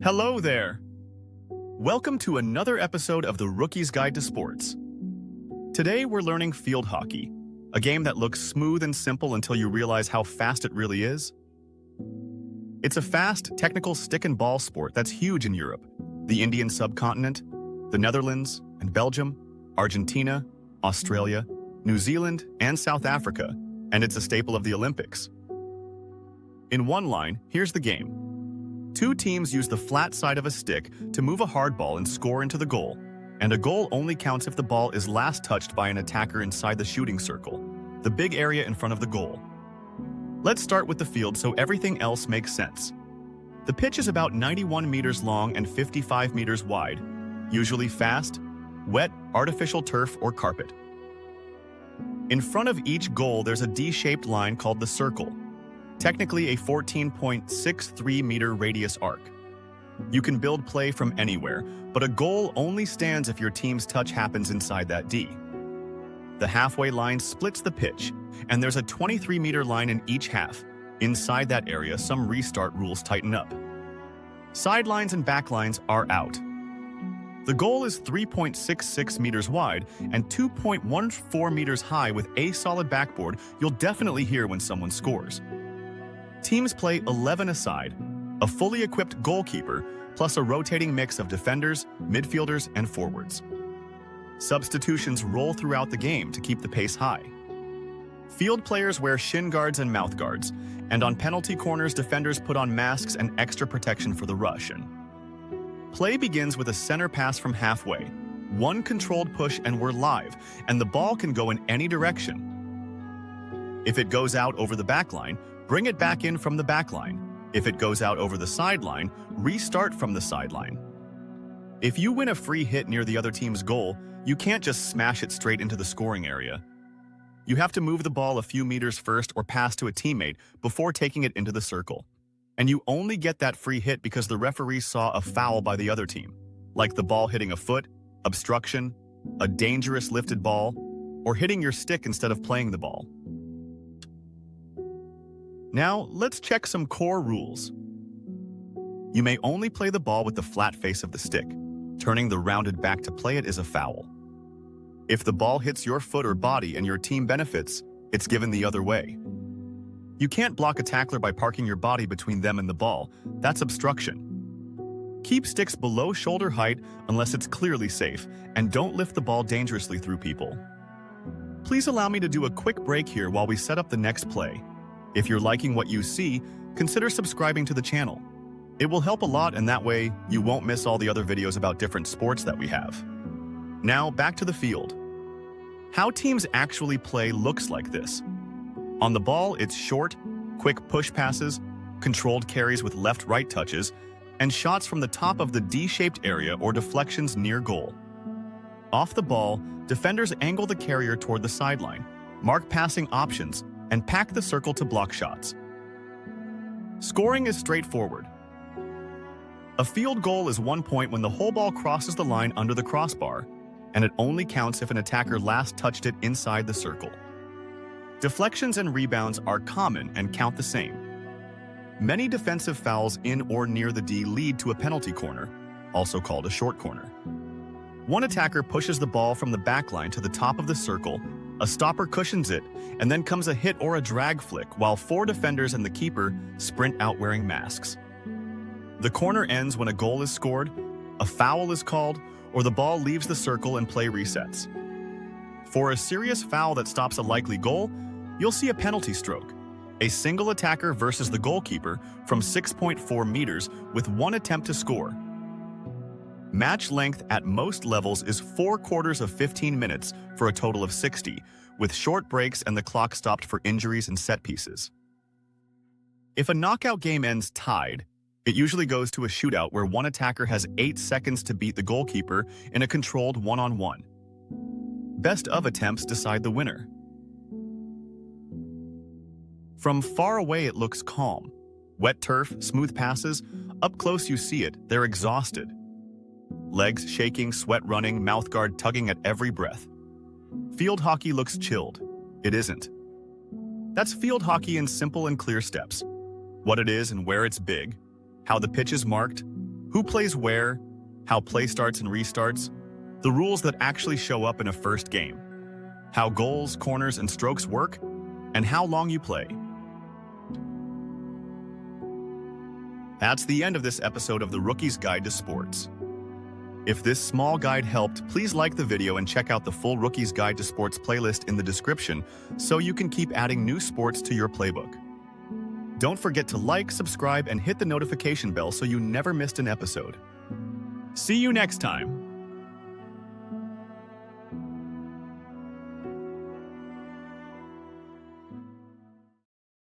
Hello there! Welcome to another episode of the Rookie's Guide to Sports. Today we're learning field hockey, a game that looks smooth and simple until you realize how fast it really is. It's a fast, technical stick and ball sport that's huge in Europe, the Indian subcontinent, the Netherlands and Belgium, Argentina, Australia, New Zealand, and South Africa, and it's a staple of the Olympics. In one line, here's the game. Two teams use the flat side of a stick to move a hard ball and score into the goal, and a goal only counts if the ball is last touched by an attacker inside the shooting circle, the big area in front of the goal. Let's start with the field so everything else makes sense. The pitch is about 91 meters long and 55 meters wide, usually fast, wet, artificial turf or carpet. In front of each goal there's a D-shaped line called the circle, technically a 14.63 meter radius arc. You can build play from anywhere, but a goal only stands if your team's touch happens inside that D. The halfway line splits the pitch, and there's a 23-meter line in each half. Inside that area, some restart rules tighten up. Sidelines and backlines are out. The goal is 3.66 meters wide and 2.14 meters high with a solid backboard you'll definitely hear when someone scores. Teams play 11 aside, a fully equipped goalkeeper, plus a rotating mix of defenders, midfielders, and forwards. Substitutions roll throughout the game to keep the pace high. Field players wear shin guards and mouth guards, and on penalty corners, defenders put on masks and extra protection for the rush. Play begins with a center pass from halfway, one controlled push and we're live, and the ball can go in any direction. If it goes out over the backline, bring it back in from the backline. If it goes out over the sideline, restart from the sideline. If you win a free hit near the other team's goal, you can't just smash it straight into the scoring area. You have to move the ball a few meters first or pass to a teammate before taking it into the circle. And you only get that free hit because the referee saw a foul by the other team, like the ball hitting a foot, obstruction, a dangerous lifted ball, or hitting your stick instead of playing the ball. Now, let's check some core rules. You may only play the ball with the flat face of the stick. Turning the rounded back to play it is a foul. If the ball hits your foot or body and your team benefits, it's given the other way. You can't block a tackler by parking your body between them and the ball. That's obstruction. Keep sticks below shoulder height unless it's clearly safe, and don't lift the ball dangerously through people. Please allow me to do a quick break here while we set up the next play. If you're liking what you see, consider subscribing to the channel. It will help a lot, and that way you won't miss all the other videos about different sports that we have. Now, back to the field. How teams actually play looks like this. On the ball, it's short, quick push passes, controlled carries with left-right touches, and shots from the top of the D-shaped area or deflections near goal. Off the ball, defenders angle the carrier toward the sideline, mark passing options, and pack the circle to block shots. Scoring is straightforward. A field goal is 1 point when the whole ball crosses the line under the crossbar, and it only counts if an attacker last touched it inside the circle. Deflections and rebounds are common and count the same. Many defensive fouls in or near the D lead to a penalty corner, also called a short corner. One attacker pushes the ball from the backline to the top of the circle, a stopper cushions it, and then comes a hit or a drag flick while four defenders and the keeper sprint out wearing masks. The corner ends when a goal is scored, a foul is called, or the ball leaves the circle and play resets. For a serious foul that stops a likely goal, you'll see a penalty stroke, a single attacker versus the goalkeeper from 6.4 meters with one attempt to score. Match length at most levels is 4 quarters of 15 minutes for a total of 60, with short breaks and the clock stopped for injuries and set pieces. If a knockout game ends tied, it usually goes to a shootout where one attacker has 8 seconds to beat the goalkeeper in a controlled one-on-one. Best of attempts decide the winner. From far away it looks calm. Wet turf, smooth passes. Up close you see it, they're exhausted. Legs shaking, sweat running, mouthguard tugging at every breath. Field hockey looks chilled. It isn't. That's field hockey in simple and clear steps. What it is and where it's big, how the pitch is marked, who Who plays where, how play starts and restarts, the rules that actually show up in a first game, how goals, corners, and strokes work, and how long you play. That's the end of this episode of the Rookie's Guide to Sports. If this small guide helped, please like the video and check out the full Rookie's Guide to Sports playlist in the description so you can keep adding new sports to your playbook. Don't forget to like, subscribe, and hit the notification bell so you never missed an episode. See you next time!